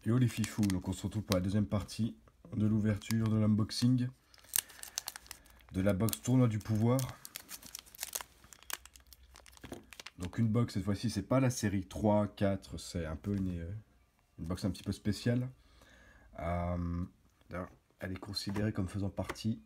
Yo les fifous, donc on se retrouve pour la deuxième partie de l'ouverture de l'unboxing de la box Tournoi du Pouvoir. Donc une box cette fois-ci, c'est pas la série 3, 4, c'est un peu une box un petit peu spéciale. D'ailleurs, elle est considérée comme faisant partie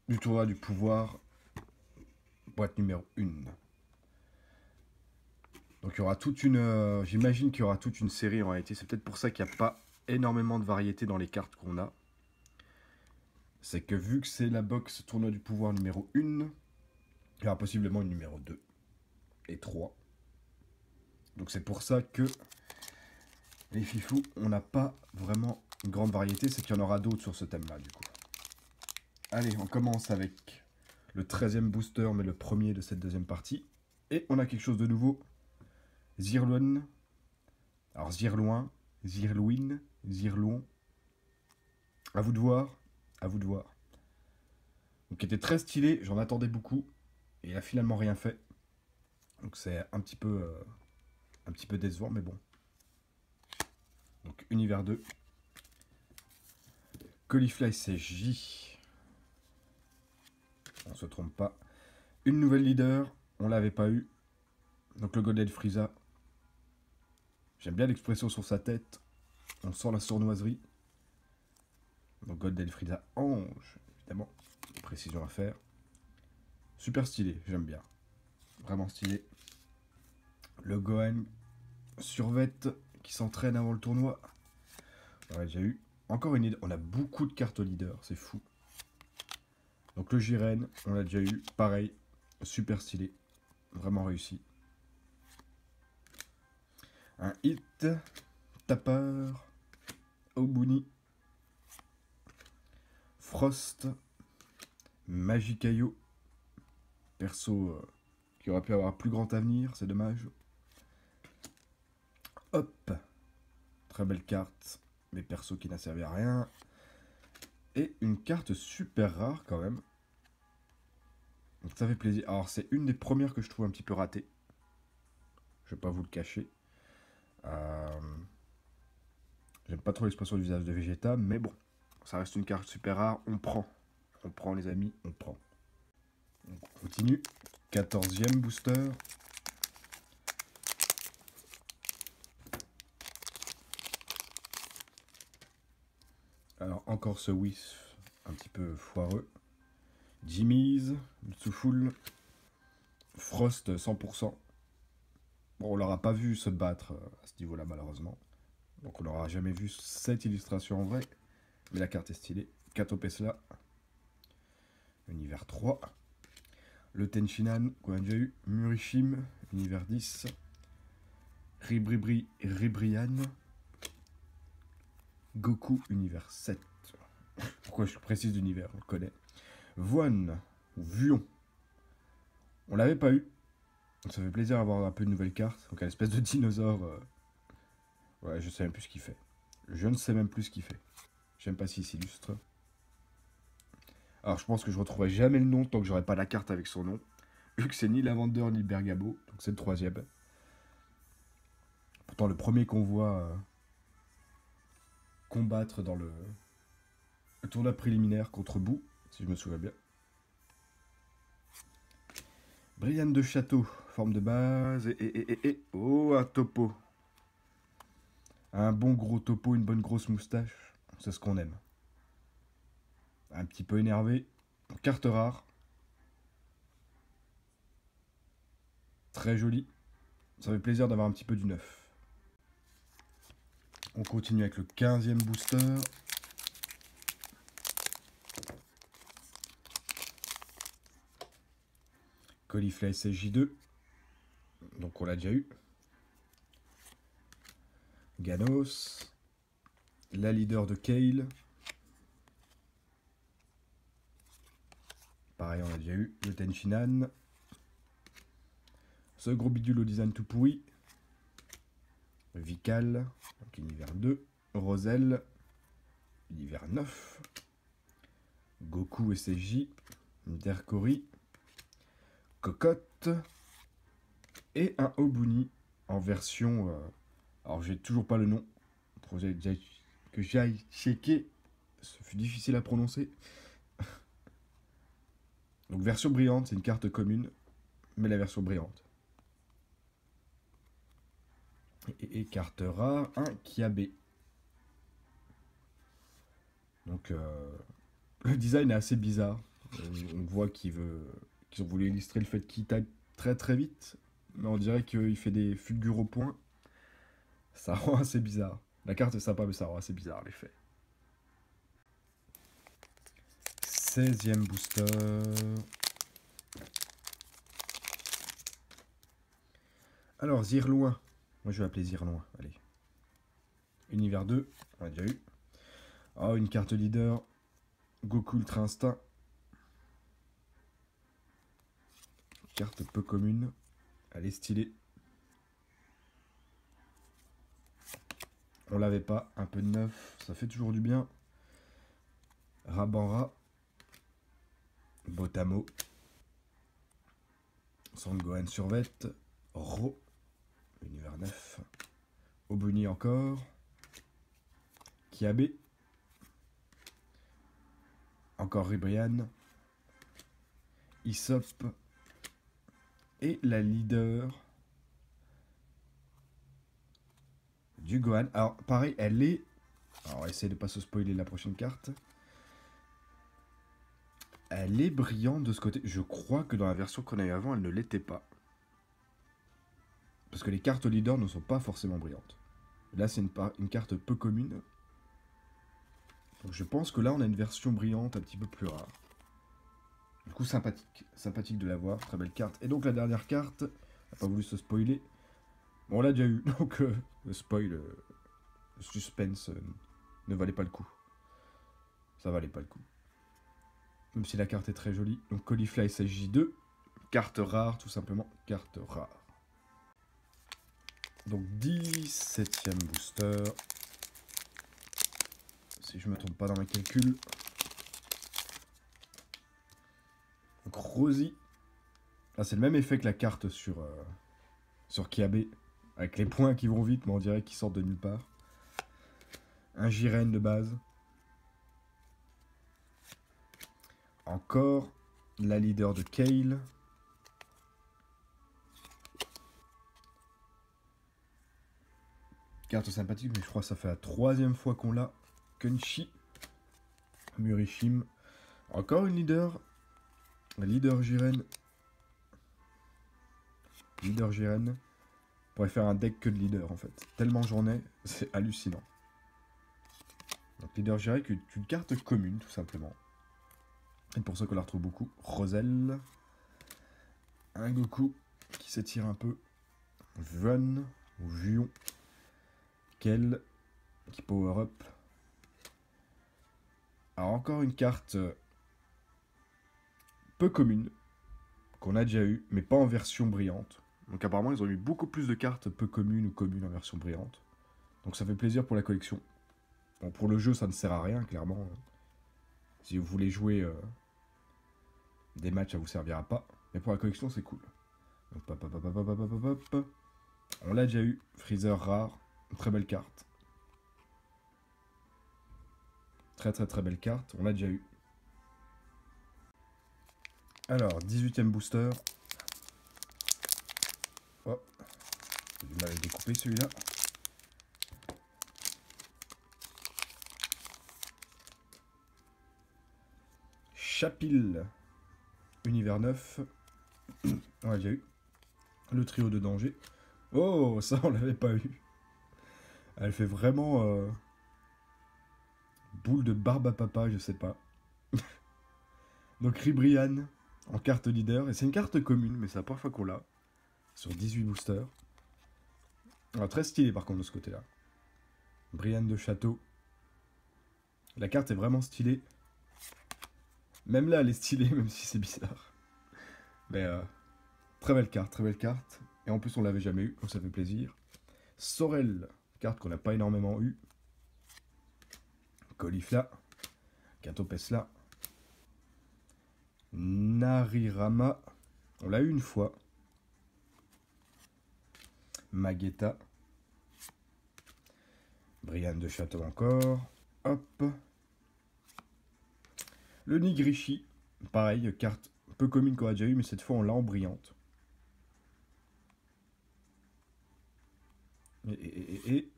du Tournoi du Pouvoir, boîte numéro 1. Donc il y aura toute une... j'imagine qu'il y aura toute une série en réalité, c'est peut-être pour ça qu'il n'y a pas énormément de variété dans les cartes qu'on a. C'est que vu que c'est la box Tournoi du Pouvoir numéro 1, il y aura possiblement une numéro 2 et 3. Donc c'est pour ça que les fifous, on n'a pas vraiment une grande variété, c'est qu'il y en aura d'autres sur ce thème-là du coup. Allez, on commence avec le 13e booster, mais le premier de cette deuxième partie. Et on a quelque chose de nouveau. Zirloin. Alors Zirloin, Zirlouin, Zirlouon. À vous de voir, à vous de voir. Donc il était très stylé, j'en attendais beaucoup. Et il a finalement rien fait. Donc c'est un petit peu décevant, mais bon. Donc univers 2. Caulifly CJ. On se trompe pas. Une nouvelle leader, on l'avait pas eu. Donc le Golden Frieza. J'aime bien l'expression sur sa tête. On sent la sournoiserie. Donc Golden Frieza Ange, évidemment. Précision à faire. Super stylé, j'aime bien. Vraiment stylé. Le Gohan Survette qui s'entraîne avant le tournoi. On a déjà eu. Encore une leader. On a beaucoup de cartes leader, c'est fou. Donc le Jiren, on l'a déjà eu. Pareil, super stylé. Vraiment réussi. Un Hit, Tapper, Obuni, Frost, Magicayo. Perso qui aurait pu avoir plus grand avenir, c'est dommage. Hop, très belle carte, mais perso qui n'a servi à rien. Et une carte super rare quand même. Donc ça fait plaisir. Alors c'est une des premières que je trouve un petit peu ratée. Je vais pas vous le cacher. J'aime pas trop l'expression du visage de Vegeta, mais bon. Ça reste une carte super rare, on prend. On prend les amis, on prend. Donc, on continue. 14e booster. Alors encore ce whiff un petit peu foireux. Jimmy's, Tsuful, Frost 100%. Bon, on l'aura pas vu se battre à ce niveau-là malheureusement. Donc on n'aura jamais vu cette illustration en vrai. Mais la carte est stylée. Kato Pesla. Univers 3. Le Tenshinhan qu'on a déjà eu. Murishim. Univers 10. Ribribri Ribrian. Goku. Univers 7. Pourquoi je précise d'univers, on le connaît. Vuan. Ou Vuon. On l'avait pas eu. Donc ça fait plaisir d'avoir un peu de nouvelles cartes. Donc un espèce de dinosaure. Ouais, je sais même plus ce qu'il fait. Je ne sais même plus ce qu'il fait. J'aime pas s'il s'illustre. Alors je pense que je retrouverai jamais le nom tant que j'aurai pas la carte avec son nom. Vu que c'est ni Lavender ni Bergamo. Donc c'est le 3e. Pourtant le premier qu'on voit combattre dans le tournoi préliminaire contre Boo. Si je me souviens bien. Brian de Château. Forme de base. Oh, un topo. Un bon gros topo, une bonne grosse moustache. C'est ce qu'on aime. Un petit peu énervé. Carte rare. Très jolie. Ça fait plaisir d'avoir un petit peu du neuf. On continue avec le 15e booster. Caulifly SJ2. Donc on l'a déjà eu. Ganos. La leader de Kale. Pareil, on l'a déjà eu. Le Tenshinhan. Ce gros bidule au design tout pourri. Vical. Donc univers 2. Roselle. Univers 9. Goku SJ. Derkori. Cocotte. Et un Obuni en version Alors, j'ai toujours pas le nom. Faut que j'aille checker. Ce fut difficile à prononcer. Donc, version brillante, c'est une carte commune, mais la version brillante. Et carte rare, un Kiabe. Donc, le design est assez bizarre. On voit qu'ils ont voulu illustrer le fait qu'il tape très très vite, mais on dirait qu'il fait des fulgures au point. Ça rend assez bizarre. La carte est sympa, mais ça rend assez bizarre l'effet. 16e booster. Alors, Zirloin. Moi, je vais appeler Zirloin. Allez. Univers 2, on a déjà eu. Oh, une carte leader. Goku Ultra Instinct. Carte peu commune. Elle est stylée. On l'avait pas. Un peu de neuf. Ça fait toujours du bien. Rabanra. Botamo. Sangohan Survette. Ro. Univers 9. Obuni encore. Kiabe. Encore Ribrian. Isop. Et la leader du Gohan. Alors, pareil, elle est... Alors, on va essayer de ne pas se spoiler la prochaine carte. Elle est brillante de ce côté. Je crois que dans la version qu'on a eu avant, elle ne l'était pas. Parce que les cartes leader ne sont pas forcément brillantes. Là, c'est une carte peu commune. Donc, je pense que là, on a une version brillante un petit peu plus rare. Du coup, sympathique. Sympathique de l'avoir. Très belle carte. Et donc, la dernière carte, on n'a pas voulu se spoiler. Bon, on l'a déjà eu. Donc, le spoil, le suspense ne valait pas le coup. Ça valait pas le coup. Même si la carte est très jolie. Donc, Caulifla SSJ2. Carte rare, tout simplement. Carte rare. Donc, 17e booster. Si je me trompe pas dans mes calculs. Donc, Rosie. Là, c'est le même effet que la carte sur Kiabe. Avec les points qui vont vite, mais on dirait qu'ils sortent de nulle part. Un Jiren de base. Encore la leader de Kale. Carte sympathique, mais je crois que ça fait la 3e fois qu'on l'a. Kunchi. Murishim. Encore une leader. La leader Jiren. Leader Jiren. On pourrait faire un deck que de leader en fait. Tellement j'en ai, c'est hallucinant. Donc leader Jiren, qui est une carte commune tout simplement. Et pour ça qu'on la retrouve beaucoup. Roselle. Un Goku qui s'étire un peu. Vuan ou Vuon. Kel qui power up. Alors encore une carte peu commune qu'on a déjà eu, mais pas en version brillante. Donc apparemment ils ont eu beaucoup plus de cartes peu communes ou communes en version brillante. Donc ça fait plaisir pour la collection. Bon, pour le jeu ça ne sert à rien clairement. Si vous voulez jouer des matchs ça vous servira pas. Mais pour la collection c'est cool. Donc, on l'a déjà eu. Freezer rare. Une très belle carte. Très très très belle carte. On l'a déjà eu. Alors, 18e booster. Oh, j'ai du mal à le découper celui-là. Chapil. Univers 9. On l'a déjà eu. Le trio de danger. Oh, ça on l'avait pas eu. Elle fait vraiment boule de barbe à papa, je sais pas. Donc Ribrian en carte leader. Et c'est une carte commune, mais c'est la première fois qu'on l'a. Sur 18 boosters. Alors, très stylé par contre de ce côté-là. Brian de Château. La carte est vraiment stylée. Même là, elle est stylée, même si c'est bizarre. Mais très belle carte, très belle carte. Et en plus, on l'avait jamais eu, donc ça fait plaisir. Sorel, carte qu'on n'a pas énormément eu. Caulifla. Katopesla. Narirama. On l'a eu une fois. Magetta. Brian de Château encore. Hop. Le Nigrishi. Pareil, carte peu commune qu'on a déjà eu, mais cette fois on l'a en brillante. Et.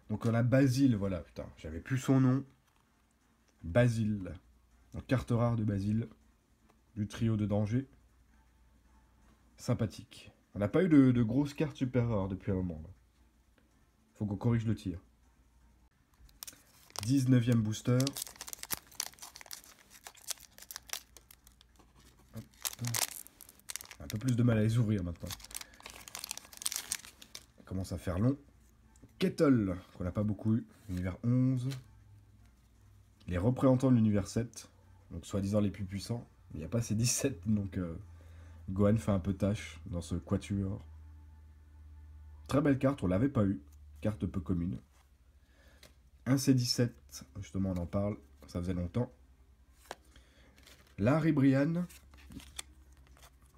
Donc on a Basile, voilà, putain, j'avais plus son nom. Basile. Donc carte rare de Basile. Du trio de danger. Sympathique. On n'a pas eu de grosses cartes super rares depuis un moment. Là. Faut qu'on corrige le tir. 19e booster. Un peu plus de mal à les ouvrir maintenant. Ça commence à faire long. Kettle, qu'on n'a pas beaucoup eu. Univers 11. Les représentants de l'univers 7. Donc soi-disant les plus puissants. Il n'y a pas ces 17, donc Gohan fait un peu tâche dans ce quatuor. Très belle carte, on l'avait pas eu. Carte peu commune. Un C17, justement on en parle, ça faisait longtemps. Larry Brian.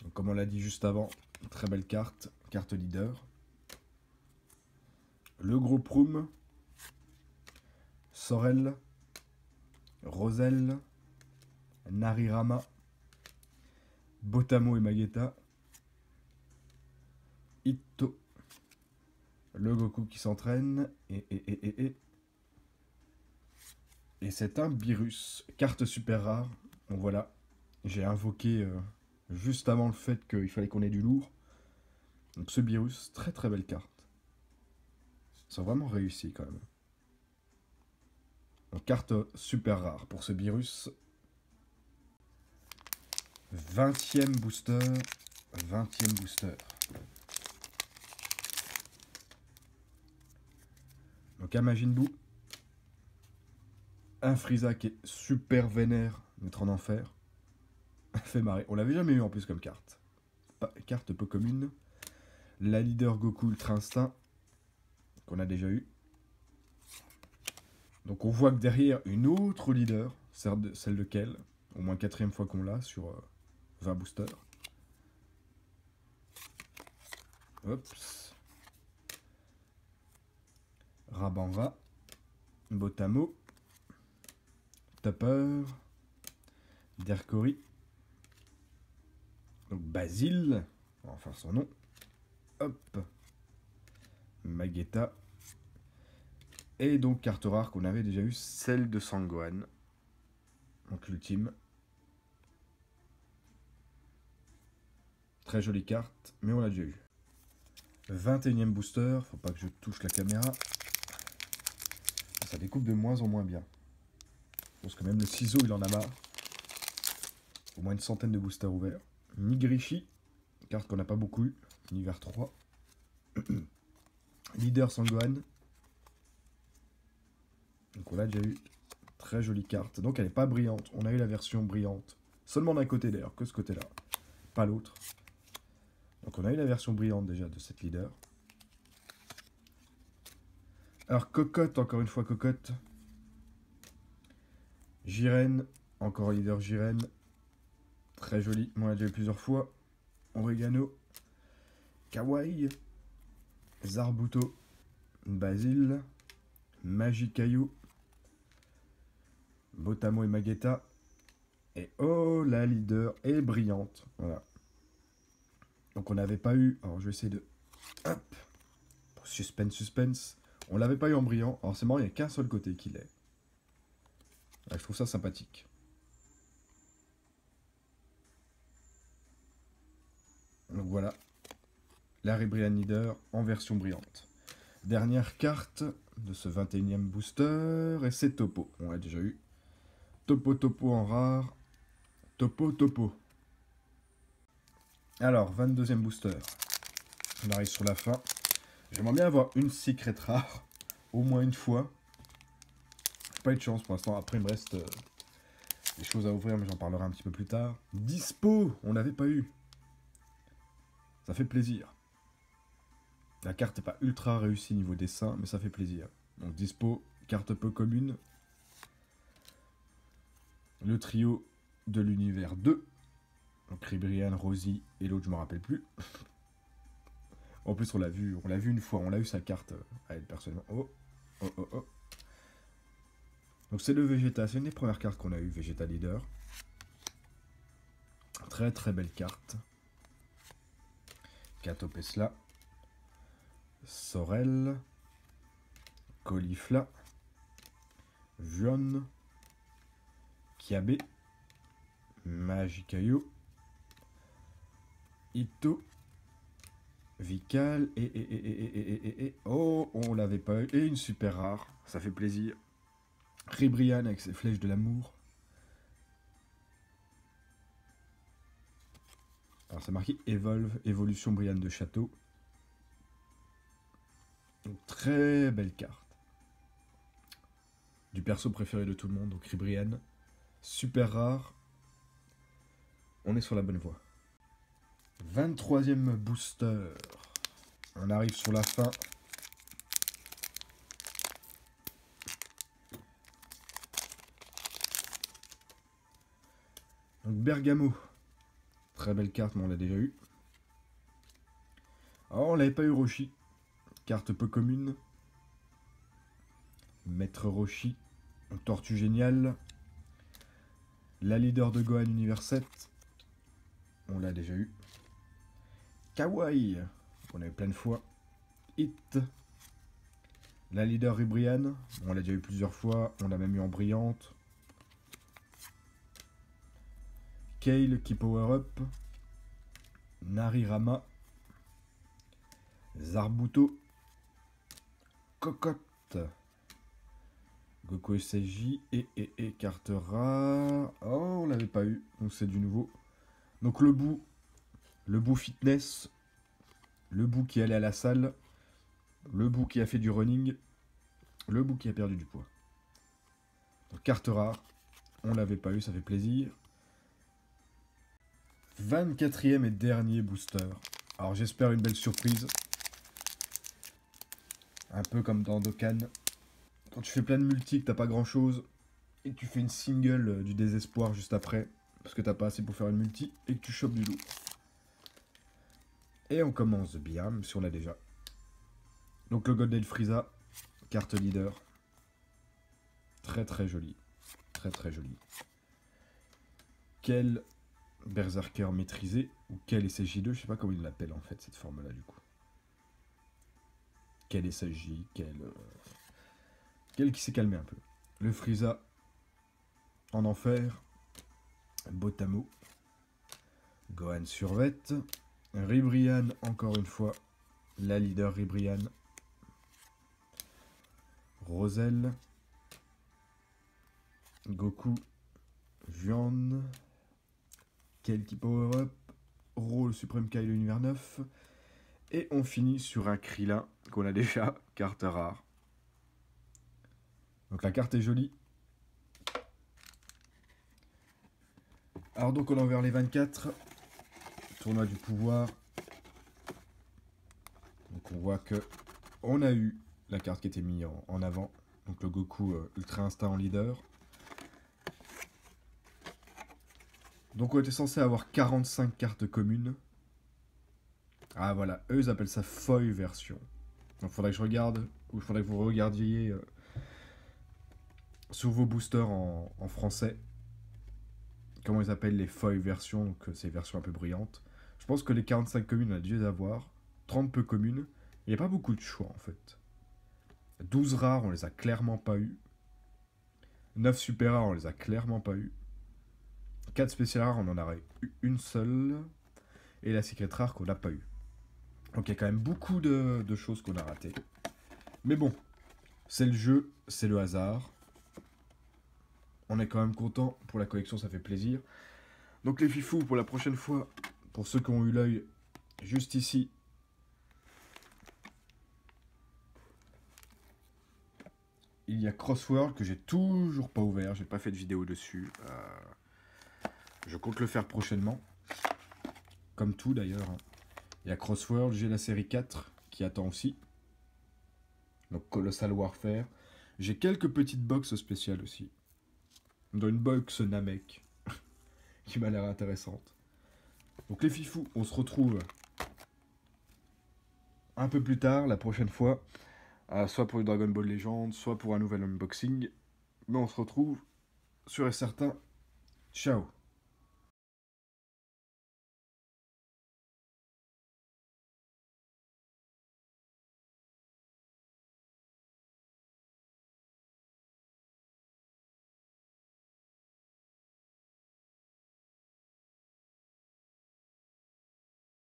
Donc, comme on l'a dit juste avant, très belle carte. Carte leader. Le gros Proum. Sorel. Roselle. Narirama. Botamo et Magetta. Itto. Le Goku qui s'entraîne. Et c'est un Beerus. Carte super rare. Donc voilà. J'ai invoqué juste avant le fait qu'il fallait qu'on ait du lourd. Donc ce Beerus, très très belle carte. Ils ont vraiment réussi quand même. Donc carte super rare pour ce Beerus. 20e booster. 20e booster. Donc un Majin Buu. Un Frieza qui est super vénère, mettre en enfer. Fait marrer. On l'avait jamais eu en plus comme carte. Carte peu commune. La leader Goku Ultra Instinct. Qu'on a déjà eu. Donc on voit que derrière une autre leader. Celle de Kel. Au moins 4e fois qu'on l'a sur 20 boosters. Oups. Rabanra. Botamo. Topper. Dercory. Donc Basile. Enfin son nom. Hop. Magetta. Et donc carte rare qu'on avait déjà eu, celle de Sangohan. Donc l'ultime. Très jolie carte, mais on l'a déjà eu. 21e booster, faut pas que je touche la caméra. Ça découpe de moins en moins bien. Je pense que même le ciseau il en a marre. Au moins une centaine de boosters ouverts. Nigrishi, carte qu'on n'a pas beaucoup eu. Univers 3. Leader Sangohan. Donc on l'a déjà eu. Très jolie carte. Donc elle n'est pas brillante. On a eu la version brillante. Seulement d'un côté d'ailleurs, que ce côté-là. Pas l'autre. Donc on a eu la version brillante déjà de cette leader. Alors Cocotte, encore une fois Cocotte. Jiren, encore leader Jiren. Très joli, on l'a déjà eu plusieurs fois. Oregano. Kawaii. Zarbuto. Basile. Magikayu. Botamo et Magetta. Et oh, la leader est brillante. Voilà. Donc on n'avait pas eu... Alors je vais essayer de... Hop. Suspense. On l'avait pas eu en brillant. Alors c'est marrant, il n'y a qu'un seul côté qui l'est. Je trouve ça sympathique. Donc voilà. Larry Brian Leader en version brillante. Dernière carte de ce 21e booster. Et c'est Topo. On l'a déjà eu. Topo en rare. Topo. Alors, 22e booster. On arrive sur la fin. J'aimerais bien avoir une secret rare. Au moins une fois. Pas eu de chance pour l'instant. Après, il me reste des choses à ouvrir, mais j'en parlerai un petit peu plus tard. Dispo, on n'avait pas eu. Ça fait plaisir. La carte n'est pas ultra réussie niveau dessin, mais ça fait plaisir. Donc Dispo, carte peu commune. Le trio de l'univers 2. Donc Ribrian, Rosie et l'autre, je ne me rappelle plus. En plus, on l'a vu une fois, on l'a eu sa carte à elle personnellement. Oh, oh, oh, oh. Donc c'est le Vegeta, c'est une des premières cartes qu'on a eu, Vegeta Leader. Très très belle carte. Kato Pesla. Sorel. Caulifla. Juon. Kiabe. Magicayo. Ito. Vical. Et. Oh, on l'avait pas eu. Et une super rare, ça fait plaisir. Ribrianne avec ses flèches de l'amour. Alors c'est marqué Evolve, évolution Brianne de Château. Donc, très belle carte. Du perso préféré de tout le monde, donc Ribrianne. Super rare. On est sur la bonne voie. 23e booster. On arrive sur la fin. Donc Bergamo. Très belle carte, mais on l'a déjà eu. Oh, on l'avait pas eu Roshi. Carte peu commune. Maître Roshi. Tortue géniale. La leader de Gohan Univers 7. On l'a déjà eu. Kawaii. On l'a eu plein de fois. Hit. La leader Ribrianne. On l'a déjà eu plusieurs fois. On l'a même eu en brillante. Kale qui power up. Narirama. Zarbuto. Cocotte. Goku SSJ et carte rare. Oh, on l'avait pas eu, donc c'est du nouveau. Donc le bout fitness, le bout qui allait à la salle, le bout qui a fait du running, le bout qui a perdu du poids. Donc carte rare, on l'avait pas eu, ça fait plaisir. 24e et dernier booster. Alors j'espère une belle surprise. Un peu comme dans Dokkan. Quand tu fais plein de multi, que t'as pas grand chose, et que tu fais une single du désespoir juste après, parce que t'as pas assez pour faire une multi, et que tu chopes du lourd. Et on commence bien, même si on l'a déjà. Donc le Golden Frieza, carte leader. Très très joli. Très très joli. Quel Berserker maîtrisé, ou quel SSJ2, je sais pas comment il l'appelle en fait, cette forme-là du coup. Quel SSJ, quel qui s'est calmé un peu. Le Frieza en enfer. Botamo. Gohan survette. Ribrianne encore une fois. La leader Ribrianne. Roselle. Goku. Juan. Kel qui power up. Rôle Supreme Kai l'univers 9. Et on finit sur un Krillin qu'on a déjà, carte rare. Donc la carte est jolie. Alors donc on est envers les 24. Tournoi du pouvoir. Donc on voit que on a eu la carte qui était mise en avant. Donc le Goku Ultra Instinct en leader. Donc on était censé avoir 45 cartes communes. Ah voilà, eux ils appellent ça foil version. Donc il faudrait que je regarde, ou il faudrait que vous regardiez sur vos boosters en français. Comment ils appellent les foil versions, donc ces versions un peu brillantes. Je pense que les 45 communes on a dû les avoir. 30 peu communes. Il n'y a pas beaucoup de choix en fait. 12 rares on les a clairement pas eu. 9 super rares on les a clairement pas eu. 4 spéciales rares on en aurait eu une seule. Et la secret rare qu'on n'a pas eu. Donc il y a quand même beaucoup de choses qu'on a ratées. Mais bon, c'est le jeu, c'est le hasard. On est quand même content pour la collection, ça fait plaisir. Donc les fifous, pour la prochaine fois, pour ceux qui ont eu l'œil juste ici, il y a Crossworld que j'ai toujours pas ouvert, j'ai pas fait de vidéo dessus. Je compte le faire prochainement. Comme tout d'ailleurs. Il y a Crossworld, j'ai la série 4 qui attend aussi. Donc Colossal Warfare. J'ai quelques petites box spéciales aussi. Dans une box Namek. qui m'a l'air intéressante. Donc les fifous, on se retrouve un peu plus tard, la prochaine fois, soit pour le Dragon Ball Legend, soit pour un nouvel unboxing. Mais on se retrouve sûr et certain. Ciao.